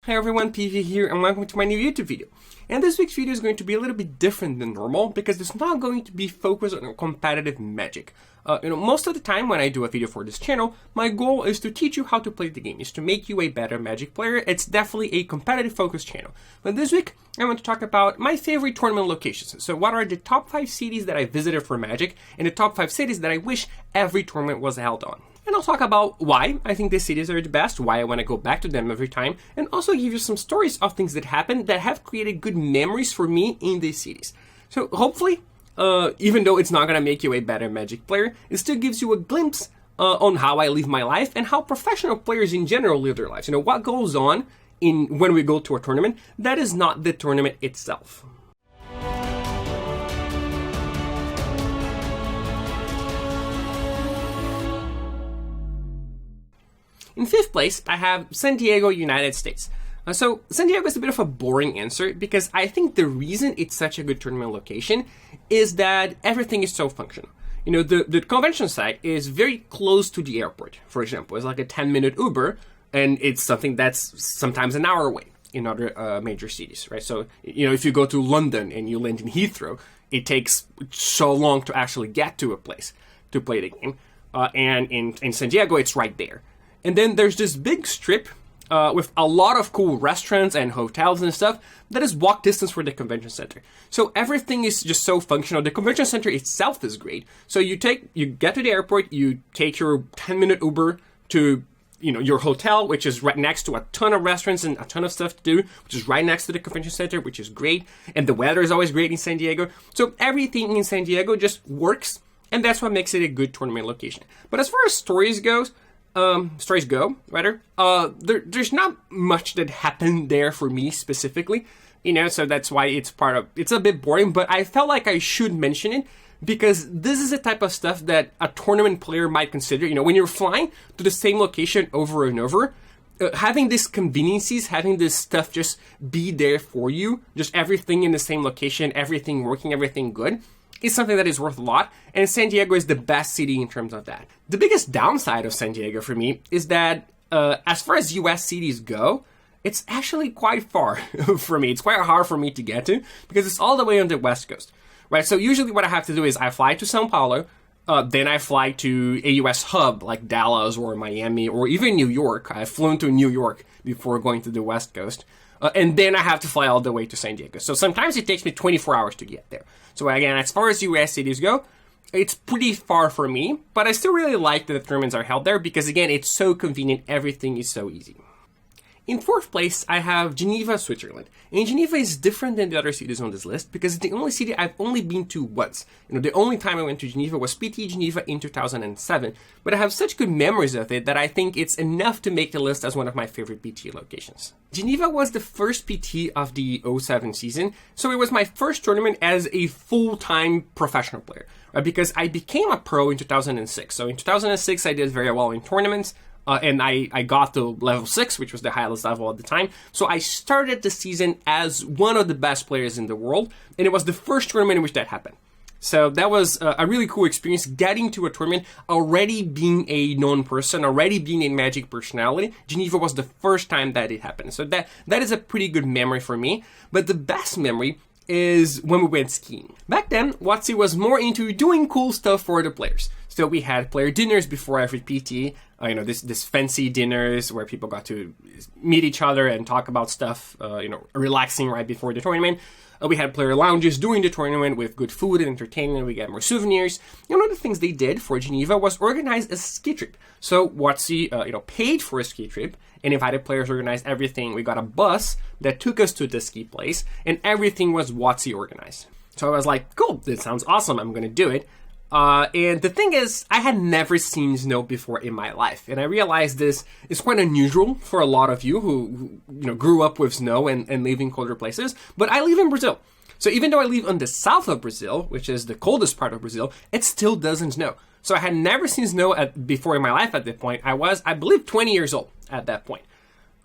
Hi everyone, PV here, and welcome to my new YouTube video. And this week's video is going to be a little bit different than normal because it's not going to be focused on competitive Magic. Most of the time when I do a video for this channel, my goal is to teach you how to play the game, is to make you a better Magic player. It's definitely a competitive focused channel. But this week, I want to talk about my favorite tournament locations. So what are the top 5 cities that I visited for Magic, and the top 5 cities that I wish every tournament was held on. And I'll talk about why I think these cities are the best, why I want to go back to them every time, and also give you some stories of things that happened that have created good memories for me in these cities. So hopefully, even though it's not going to make you a better Magic player, it still gives you a glimpse on how I live my life and how professional players in general live their lives. What goes on when we go to a tournament that is not the tournament itself. In 5th place, I have San Diego, United States. So San Diego is a bit of a boring answer because I think the reason it's such a good tournament location is that everything is so functional. The convention site is very close to the airport, for example. It's like a 10-minute Uber, and it's something that's sometimes an hour away in other major cities, right? So, if you go to London and you land in Heathrow, it takes so long to actually get to a place to play the game. And in San Diego, it's right there. And then there's this big strip with a lot of cool restaurants and hotels and stuff that is walk distance for the convention center. So everything is just so functional. The convention center itself is great. So you get to the airport, you take your 10-minute Uber to your hotel, which is right next to a ton of restaurants and a ton of stuff to do, which is right next to the convention center, which is great. And the weather is always great in San Diego. So everything in San Diego just works, and that's what makes it a good tournament location. But as far as stories go, there's not much that happened there for me specifically, so that's why it's a bit boring, but I felt like I should mention it because this is the type of stuff that a tournament player might consider. When you're flying to the same location over and over, having these conveniences, having this stuff just be there for you, just everything in the same location, everything working, everything good, is something that is worth a lot, and San Diego is the best city in terms of that. The biggest downside of San Diego for me is that as far as US cities go, it's actually quite far for me. It's quite hard for me to get to because it's all the way on the West Coast, right? So usually what I have to do is I fly to Sao Paulo, then I fly to a US hub like Dallas or Miami or even New York. I've flown to New York before going to the West Coast. And then I have to fly all the way to San Diego. So sometimes it takes me 24 hours to get there. So again, as far as US cities go, it's pretty far for me, but I still really like that the tournaments are held there because again, it's so convenient, everything is so easy. In 4th place, I have Geneva, Switzerland. And Geneva is different than the other cities on this list because it's the only city I've only been to once. The only time I went to Geneva was PT Geneva in 2007, but I have such good memories of it that I think it's enough to make the list as one of my favorite PT locations. Geneva was the first PT of the 07 season, so it was my first tournament as a full-time professional player, right? Because I became a pro in 2006. So in 2006, I did very well in tournaments. And I got to level 6, which was the highest level at the time. So I started the season as one of the best players in the world, and it was the first tournament in which that happened. So that was a really cool experience, getting to a tournament, already being a known person, already being a Magic personality. Geneva was the first time that it happened. So that is a pretty good memory for me. But the best memory is when we went skiing. Back then, WotC was more into doing cool stuff for the players. So we had player dinners before every PT, this fancy dinners where people got to meet each other and talk about stuff, relaxing right before the tournament. We had player lounges during the tournament with good food and entertainment. We got more souvenirs. One of the things they did for Geneva was organize a ski trip. So WotC, paid for a ski trip and invited players, organized everything. We got a bus that took us to the ski place, and everything was WotC organized. So I was like, cool, this sounds awesome. I'm going to do it. And the thing is, I had never seen snow before in my life, and I realized this is quite unusual for a lot of you who grew up with snow and live in colder places, but I live in Brazil. So even though I live on the south of Brazil, which is the coldest part of Brazil, it still doesn't snow. So I had never seen snow before in my life at that point. I was, I believe, 20 years old at that point.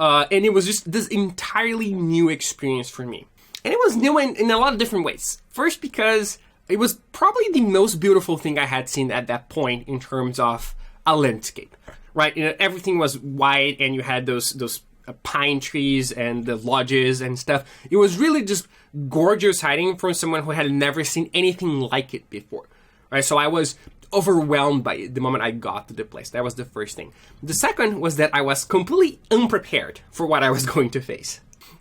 And it was just this entirely new experience for me. And it was new in a lot of different ways. First, because it was probably the most beautiful thing I had seen at that point in terms of a landscape, right? Everything was white, and you had those pine trees and the lodges and stuff. It was really just gorgeous hiding from someone who had never seen anything like it before, right? So I was overwhelmed by it the moment I got to the place. That was the first thing. The second was that I was completely unprepared for what I was going to face.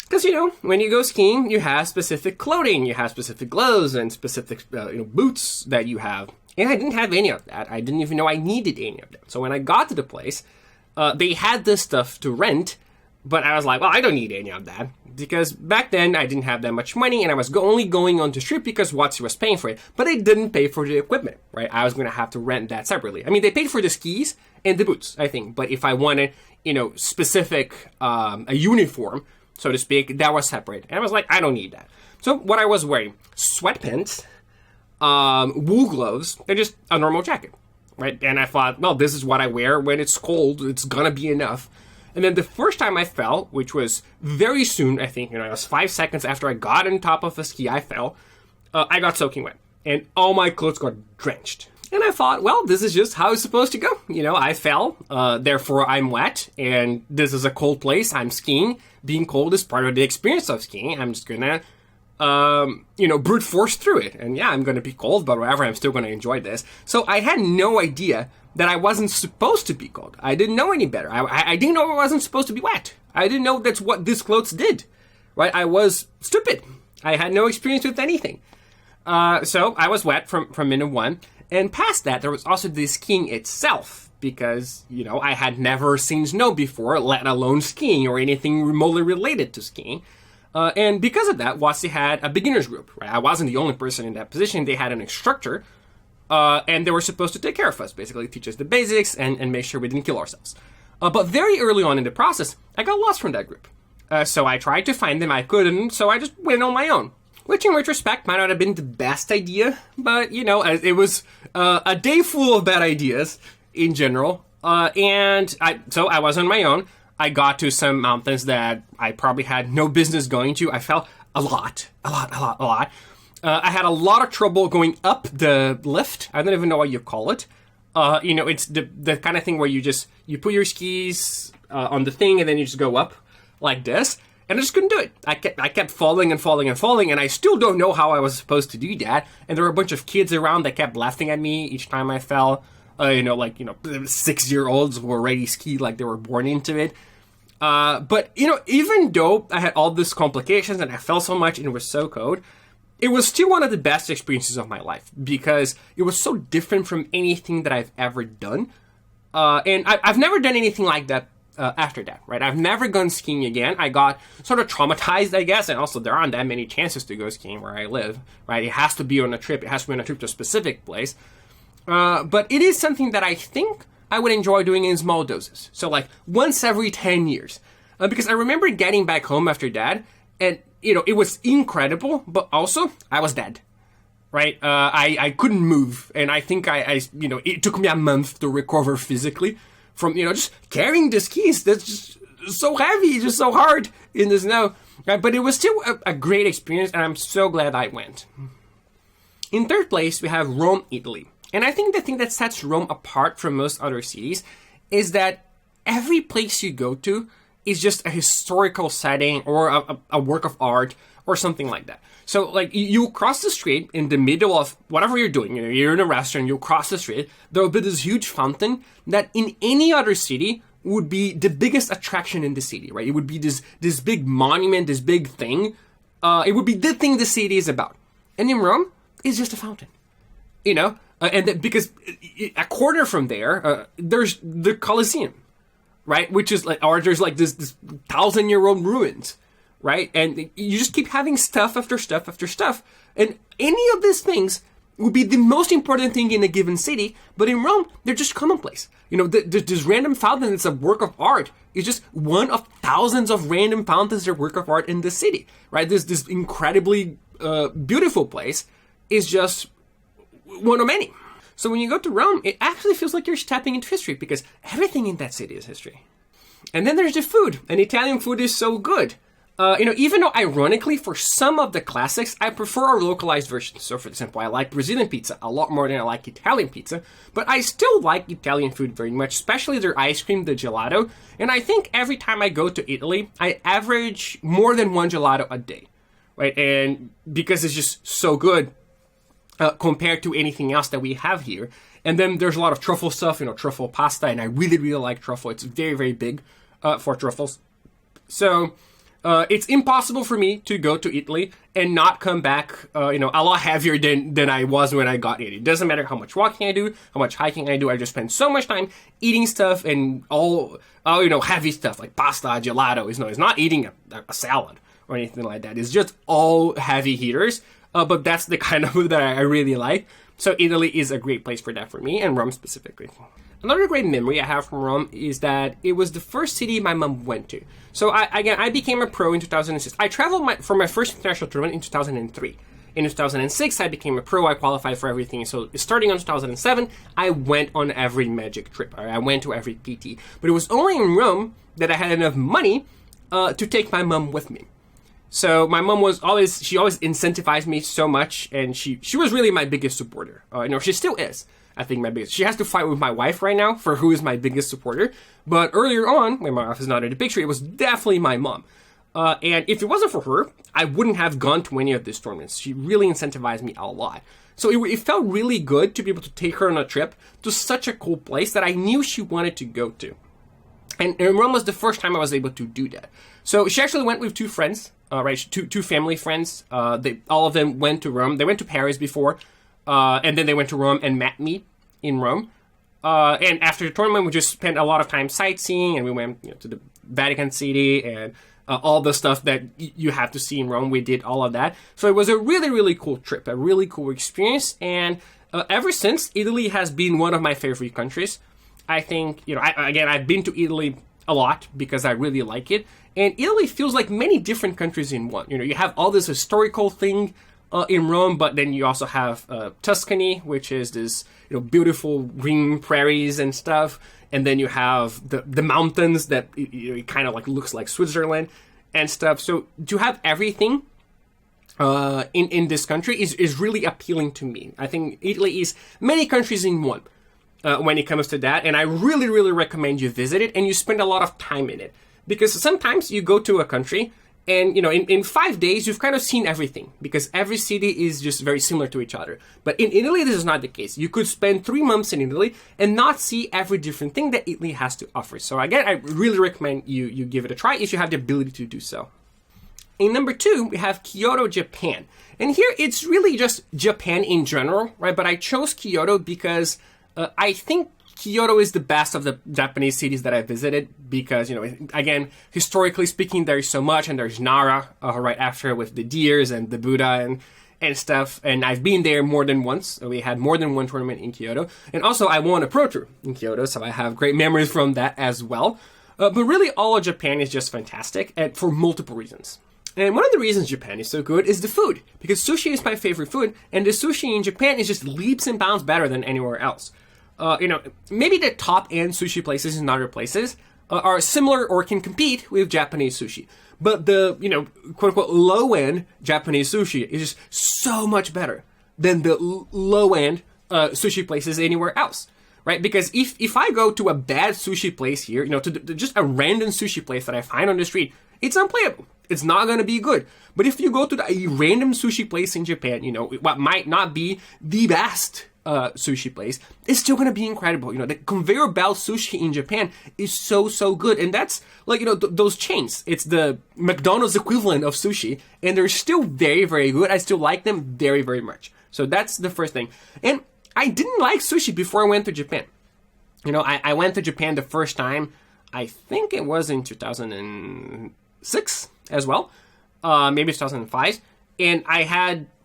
Because, when you go skiing, you have specific clothing, you have specific gloves and specific boots that you have. And I didn't have any of that. I didn't even know I needed any of them. So when I got to the place, they had this stuff to rent, but I was like, well, I don't need any of that. Because back then, I didn't have that much money, and I was only going on the trip because Watsi was paying for it. But they didn't pay for the equipment, right? I was going to have to rent that separately. I mean, they paid for the skis and the boots, I think. But if I wanted, specific, a uniform, so to speak, that was separate. And I was like, I don't need that. So what I was wearing, sweatpants, wool gloves, and just a normal jacket, right? And I thought, well, this is what I wear when it's cold. It's going to be enough. And then the first time I fell, which was very soon, I think, it was 5 seconds after I got on top of a ski, I fell. I got soaking wet. And all my clothes got drenched. And I thought, well, this is just how it's supposed to go. I fell, therefore I'm wet, and this is a cold place. I'm skiing. Being cold is part of the experience of skiing. I'm just gonna, brute force through it. And yeah, I'm gonna be cold, but whatever, I'm still gonna enjoy this. So I had no idea that I wasn't supposed to be cold. I didn't know any better. I didn't know I wasn't supposed to be wet. I didn't know that's what these clothes did, right? I was stupid. I had no experience with anything. So I was wet from minute one. And past that, there was also the skiing itself, because, I had never seen snow before, let alone skiing or anything remotely related to skiing. And because of that, Watsi had a beginner's group, right? I wasn't the only person in that position. They had an instructor, and they were supposed to take care of us, basically teach us the basics and make sure we didn't kill ourselves. But very early on in the process, I got lost from that group. So I tried to find them, I couldn't, so I just went on my own. Which in retrospect might not have been the best idea, but, it was a day full of bad ideas in general. So I was on my own. I got to some mountains that I probably had no business going to. I fell a lot. I had a lot of trouble going up the lift. I don't even know what you call it. It's the kind of thing where you put your skis on the thing and then you just go up like this. And I just couldn't do it. I kept falling, and I still don't know how I was supposed to do that. And there were a bunch of kids around that kept laughing at me each time I fell. 6-year-olds who already skied like they were born into it. But even though I had all these complications and I fell so much and it was so cold, it was still one of the best experiences of my life because it was so different from anything that I've ever done. And I've never done anything like that. After that, right? I've never gone skiing again. I got sort of traumatized, I guess, and also there aren't that many chances to go skiing where I live, right? It has to be on a trip. It has to be on a trip to a specific place. But it is something that I think I would enjoy doing in small doses. So like once every 10 years. Because I remember getting back home after that, and, it was incredible, but also I was dead, right? I couldn't move, and I think it took me a month to recover physically. From, just carrying the skis. That's just so heavy, just so hard in the snow. Right? But it was still a great experience, and I'm so glad I went. In third place, we have Rome, Italy. And I think the thing that sets Rome apart from most other cities is that every place you go to is just a historical setting or a work of art or something like that. So, like, you cross the street in the middle of whatever you're doing. You're in a restaurant, you cross the street, there will be this huge fountain that in any other city would be the biggest attraction in the city, right? It would be this big monument, this big thing. It would be the thing the city is about. And in Rome, it's just a fountain, because a corner from there, there's the Colosseum, right? Which is like, or there's like this 1,000-year-old ruins. Right? And you just keep having stuff after stuff after stuff. And any of these things would be the most important thing in a given city. But in Rome, they're just commonplace. This random fountain that's a work of art is just one of thousands of random fountains that are work of art in the city. Right? This incredibly beautiful place is just one of many. So when you go to Rome, it actually feels like you're stepping into history because everything in that city is history. And then there's the food. And Italian food is so good. Even though ironically for some of the classics, I prefer our localized versions. So for example, I like Brazilian pizza a lot more than I like Italian pizza, but I still like Italian food very much, especially their ice cream, the gelato. And I think every time I go to Italy, I average more than one gelato a day, right? And because it's just so good compared to anything else that we have here. And then there's a lot of truffle stuff, truffle pasta, and I really, really like truffle. It's very, very big for truffles. So it's impossible for me to go to Italy and not come back, a lot heavier than I was when I got here. It doesn't matter how much walking I do, how much hiking I do. I just spend so much time eating stuff and all, heavy stuff like pasta, gelato. It's not eating a salad or anything like that. It's just all heavy hitters. But that's the kind of food that I really like. So Italy is a great place for that for me, and Rome specifically. Another great memory I have from Rome is that it was the first city my mom went to. So I became a pro in 2006. I traveled for my first international tournament in 2003. In 2006, I became a pro. I qualified for everything. So starting in 2007, I went on every Magic trip. I went to every PT. But it was only in Rome that I had enough money to take my mom with me. So my mom she always incentivized me so much, and she was really my biggest supporter. She still is. I think my biggest. She has to fight with my wife right now for who is my biggest supporter. But earlier on, when my wife is not in the picture, it was definitely my mom. And if it wasn't for her, I wouldn't have gone to any of these tournaments. She really incentivized me a lot. So it felt really good to be able to take her on a trip to such a cool place that I knew she wanted to go to. And Rome was the first time I was able to do that. So she actually went with two friends, two family friends. All of them went to Rome. They went to Paris before, and then they went to Rome and met me in Rome. And after the tournament, we just spent a lot of time sightseeing, and we went to the Vatican City and all the stuff that you have to see in Rome. We did all of that. So it was a really, really cool trip, a really cool experience. And ever since, Italy has been one of my favorite countries. I think, I've been to Italy a lot because I really like it. And Italy feels like many different countries in one. You have all this historical thing in Rome, but then you also have Tuscany, which is this beautiful green prairies and stuff. And then you have the mountains that it kind of looks like Switzerland and stuff. So to have everything in this country is really appealing to me. I think Italy is many countries in one. When it comes to that, and I really, really recommend you visit it and you spend a lot of time in it. Because sometimes you go to a country and, in 5 days, you've kind of seen everything because every city is just very similar to each other. But in Italy, this is not the case. You could spend 3 months in Italy and not see every different thing that Italy has to offer. So again, I really recommend you give it a try if you have the ability to do so. In number 2, we have Kyoto, Japan. And here, it's really just Japan in general, right? But I chose Kyoto because I think Kyoto is the best of the Japanese cities that I visited because, again, historically speaking, there's so much, and there's Nara right after with the deers and the Buddha and stuff. And I've been there more than once. We had more than one tournament in Kyoto. And also, I won a Pro Tour in Kyoto, so I have great memories from that as well. But really, all of Japan is just fantastic, and for multiple reasons. And one of the reasons Japan is so good is the food, because sushi is my favorite food, and the sushi in Japan is just leaps and bounds better than anywhere else. Maybe the top-end sushi places in other places are similar or can compete with Japanese sushi. But the, quote-unquote, low-end Japanese sushi is just so much better than the low-end sushi places anywhere else, right? Because if I go to a bad sushi place here, to just a random sushi place that I find on the street, it's unplayable. It's not going to be good. But if you go to a random sushi place in Japan, what might not be the best sushi place, it's still going to be incredible. The conveyor belt sushi in Japan is so good. And that's those chains. It's the McDonald's equivalent of sushi, and they're still very, very good. I still like them very, very much. So that's the first thing. And I didn't like sushi before I went to Japan. I went to Japan the first time, I think it was in 2006 as well, maybe 2005. And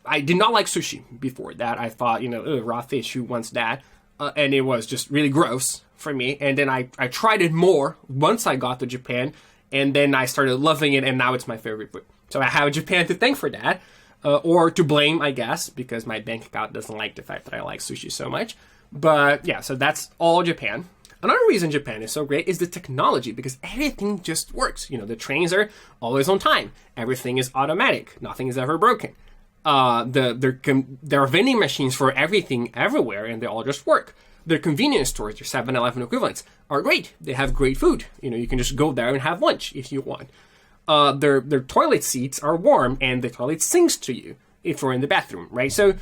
I did not like sushi before that. I thought, raw fish, who wants that? And it was just really gross for me. And then I tried it more once I got to Japan, and then I started loving it, and now it's my favorite food. So I have Japan to thank for that, or to blame, I guess, because my bank account doesn't like the fact that I like sushi so much. But yeah, so that's all Japan. Another reason Japan is so great is the technology, because everything just works. You know, the trains are always on time. Everything is automatic. Nothing is ever broken. There are vending machines for everything everywhere, and they all just work. Their convenience stores, their 7-Eleven equivalents, are great. They have great food. You know, you can just go there and have lunch if you want. Their toilet seats are warm, and the toilet sings to you if you're in the bathroom, right? So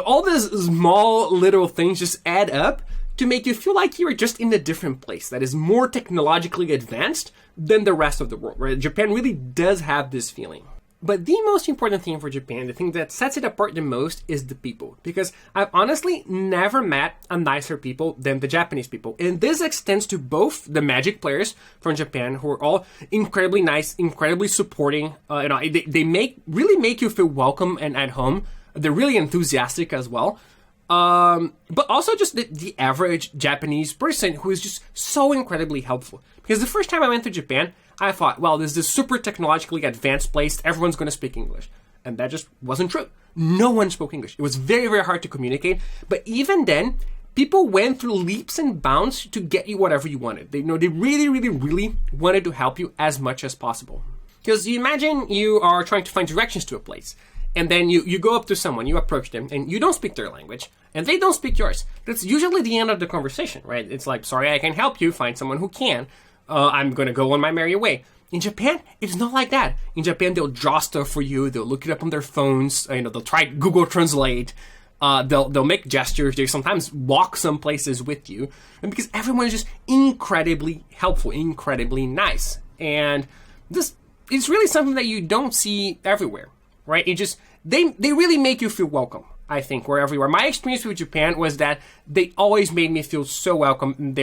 all these small little things just add up to make you feel like you're just in a different place that is more technologically advanced than the rest of the world, right? Japan really does have this feeling. But the most important thing for Japan, the thing that sets it apart the most, is the people. Because I've honestly never met a nicer people than the Japanese people. And this extends to both the Magic players from Japan, who are all incredibly nice, incredibly supporting. They really make you feel welcome and at home. They're really enthusiastic as well. But also just the average Japanese person who is just so incredibly helpful. Because the first time I went to Japan, I thought, well, this is this super technologically advanced place. Everyone's going to speak English. And that just wasn't true. No one spoke English. It was very, very hard to communicate. But even then, people went through leaps and bounds to get you whatever you wanted. They really, really, really wanted to help you as much as possible. Because you imagine you are trying to find directions to a place. And then you go up to someone, you approach them, and you don't speak their language, and they don't speak yours. That's usually the end of the conversation, right? It's like, sorry, I can't help you, find someone who can. I'm going to go on my merry way. In Japan, it's not like that. In Japan, they'll draw stuff for you, they'll look it up on their phones, they'll try Google Translate, they'll make gestures, they sometimes walk some places with you, and because everyone is just incredibly helpful, incredibly nice. And this is really something that you don't see everywhere. Right? They really make you feel welcome, I think, wherever you are. My experience with Japan was that they always made me feel so welcome.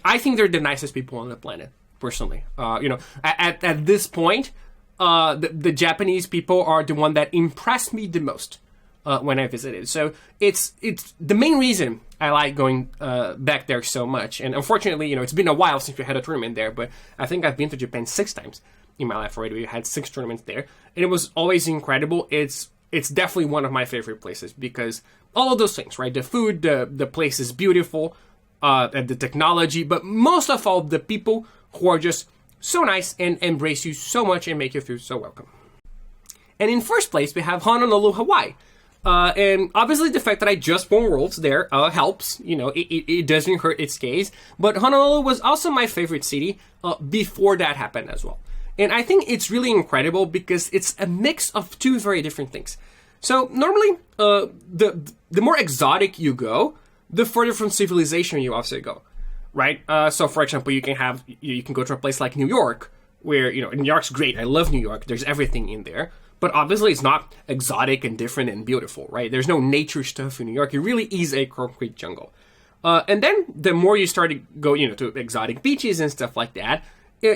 I think they're the nicest people on the planet, personally. At this point, the Japanese people are the one that impressed me the most when I visited. So it's the main reason I like going back there so much. And unfortunately, it's been a while since we had a tournament there, but I think I've been to Japan 6 times. In my life already. We had 6 tournaments there, and it was always incredible. It's definitely one of my favorite places because all of those things, right? The food, the place is beautiful, and the technology, but most of all, the people who are just so nice and embrace you so much and make you feel so welcome. And in first place, we have Honolulu, Hawaii. And obviously the fact that I just won Worlds there helps. It doesn't hurt its case. But Honolulu was also my favorite city before that happened as well. And I think it's really incredible because it's a mix of 2 very different things. So normally, the more exotic you go, the further from civilization you also go, right? So for example, you can go to a place like New York, where New York's great. I love New York. There's everything in there, but obviously it's not exotic and different and beautiful, right? There's no nature stuff in New York. It really is a concrete jungle. And then the more you start to go, to exotic beaches and stuff like that,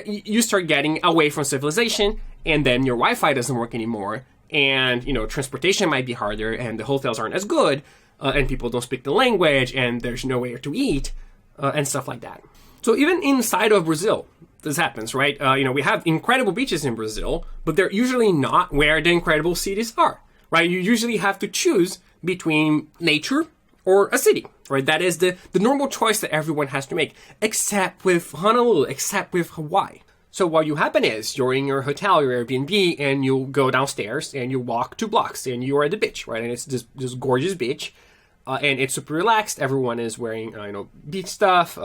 you start getting away from civilization, and then your Wi-Fi doesn't work anymore, and transportation might be harder, and the hotels aren't as good, and people don't speak the language, and there's nowhere to eat, and stuff like that. So even inside of Brazil, this happens, right? We have incredible beaches in Brazil, but they're usually not where the incredible cities are, right? You usually have to choose between nature or a city, right? That is the normal choice that everyone has to make, except with Honolulu, except with Hawaii. So what you happen is, you're in your hotel, your Airbnb, and you go downstairs, and you walk 2 blocks, and you are at the beach, right? And it's this gorgeous beach, and it's super relaxed. Everyone is wearing, beach stuff.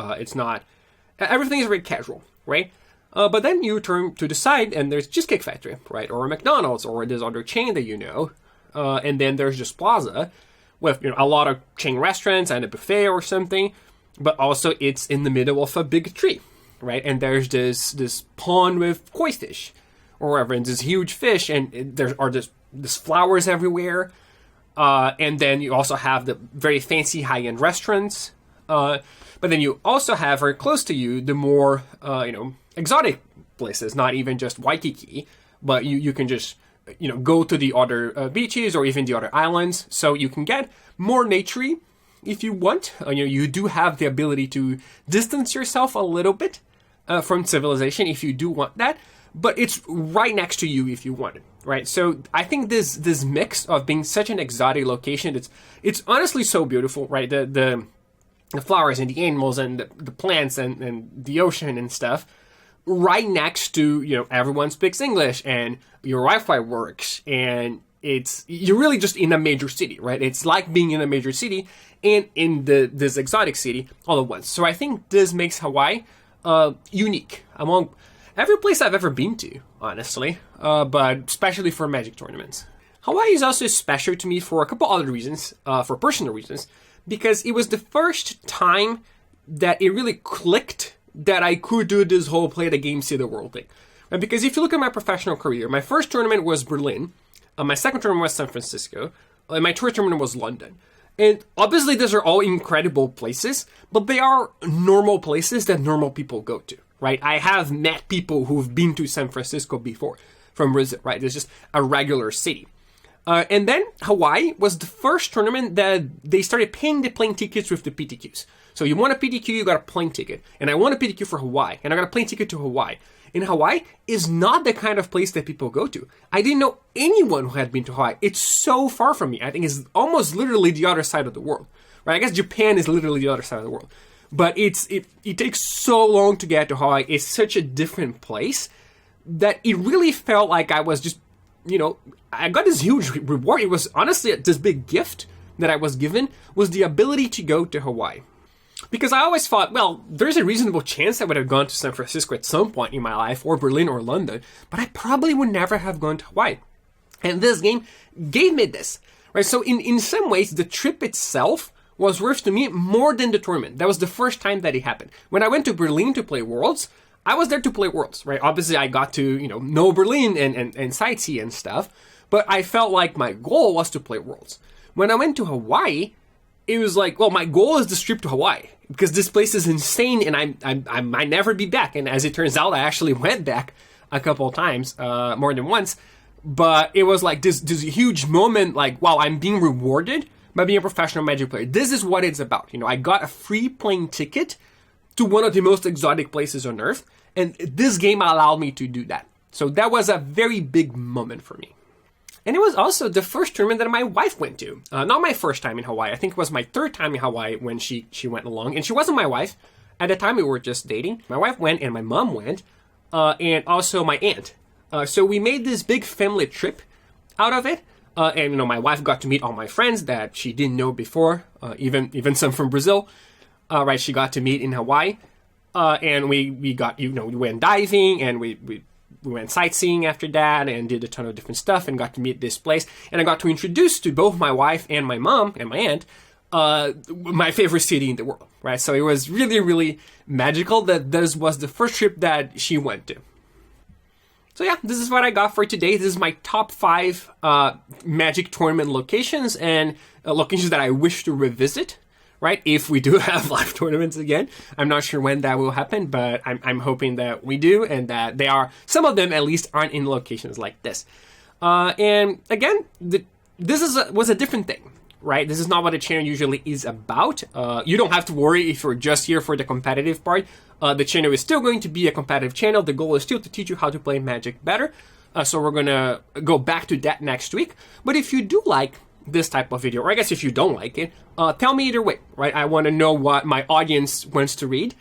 Everything is very casual, right? But then you turn to the side, and there's Cheesecake Factory, right? Or a McDonald's, or this other chain that and then there's just Plaza, with a lot of chain restaurants and a buffet or something, but also it's in the middle of a big tree, right? And there's this pond with koi fish, or whatever, and this huge fish, and there are this flowers everywhere, and then you also have the very fancy high-end restaurants, but then you also have very close to you the more exotic places, not even just Waikiki, but you can just go to the other beaches or even the other islands, so you can get more naturey if you want. You do have the ability to distance yourself a little bit from civilization if you do want that, but it's right next to you if you want it, right? So I think this mix of being such an exotic location, it's honestly so beautiful, right? The the flowers and the animals and the plants and the ocean and stuff, right next to, everyone speaks English and your Wi-Fi works and you're really just in a major city, right? It's like being in a major city and in this exotic city all at once. So I think this makes Hawaii unique among every place I've ever been to, honestly, but especially for Magic tournaments. Hawaii is also special to me for a couple other reasons, for personal reasons, because it was the first time that it really clicked that I could do this whole play the game, see the world thing. Right? Because if you look at my professional career, my first tournament was Berlin, my second tournament was San Francisco, and my third tournament was London. And obviously these are all incredible places, but they are normal places that normal people go to, right? I have met people who've been to San Francisco before from Brazil, right? It's just a regular city. And then Hawaii was the first tournament that they started paying the plane tickets with the PTQs. So you want a PTQ, you got a plane ticket. And I want a PTQ for Hawaii, and I got a plane ticket to Hawaii. And Hawaii is not the kind of place that people go to. I didn't know anyone who had been to Hawaii. It's so far from me. I think it's almost literally the other side of the world, right? I guess Japan is literally the other side of the world. But it takes so long to get to Hawaii. It's such a different place that it really felt like I was just, I got this huge reward. It was honestly this big gift that I was given was the ability to go to Hawaii. Because I always thought, well, there's a reasonable chance I would have gone to San Francisco at some point in my life, or Berlin or London, but I probably would never have gone to Hawaii. And this game gave me this, right? So in some ways, the trip itself was worth to me more than the tournament. That was the first time that it happened. When I went to Berlin to play Worlds, I was there to play Worlds, right? Obviously, I got to, know Berlin and sightsee and stuff, but I felt like my goal was to play Worlds. When I went to Hawaii, it was like, well, my goal is this trip to Hawaii because this place is insane and I might never be back. And as it turns out, I actually went back a couple of times, more than once. But it was like this huge moment, like, wow, I'm being rewarded by being a professional Magic player. This is what it's about. I got a free plane ticket to one of the most exotic places on Earth. And this game allowed me to do that. So that was a very big moment for me. And it was also the first tournament that my wife went to. Not my first time in Hawaii. I think it was my third time in Hawaii when she went along. And she wasn't my wife. At the time, we were just dating. My wife went and my mom went. And also my aunt. So we made this big family trip out of it. And, my wife got to meet all my friends that she didn't know before. Even some from Brazil. Right, she got to meet in Hawaii. And we got, we went diving and we went sightseeing after that and did a ton of different stuff and got to meet this place. And I got to introduce to both my wife and my mom and my aunt my favorite city in the world, right? So it was really, really magical that this was the first trip that she went to. So yeah, this is what I got for today. This is my top 5 Magic tournament locations and locations that I wish to revisit. Right, if we do have live tournaments again. I'm not sure when that will happen, but I'm hoping that we do and that some of them at least aren't in locations like this. And again, this was a different thing, right? This is not what the channel usually is about. You don't have to worry if you're just here for the competitive part. The channel is still going to be a competitive channel. The goal is still to teach you how to play Magic better. So we're going to go back to that next week. But if you do like this type of video, or I guess if you don't like it, tell me either way, right? I want to know what my audience wants to read.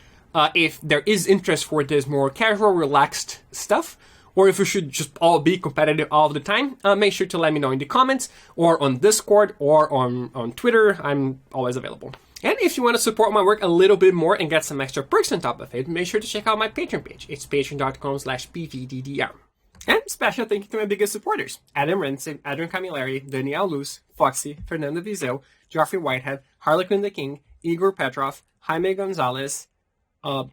If there is interest for this more casual, relaxed stuff, or if we should just all be competitive all the time, make sure to let me know in the comments, or on Discord, or on Twitter. I'm always available. And if you want to support my work a little bit more and get some extra perks on top of it, make sure to check out my Patreon page. It's patreon.com/PVDDR. And special thank you to my biggest supporters: Adam Rensen, Adrian Camilleri, Danielle Luz, Foxy, Fernando Vizeu, Geoffrey Whitehead, Harlequin the King, Igor Petrov, Jaime Gonzalez,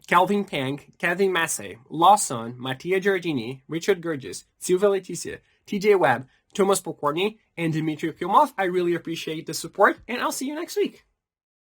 Calvin Pang, Kevin Massey, Lawson, Mattia Giardini, Richard Gurgis, Silvia Leticia, TJ Webb, Thomas Pokorny, and Dmitry Kilmov. I really appreciate the support, and I'll see you next week.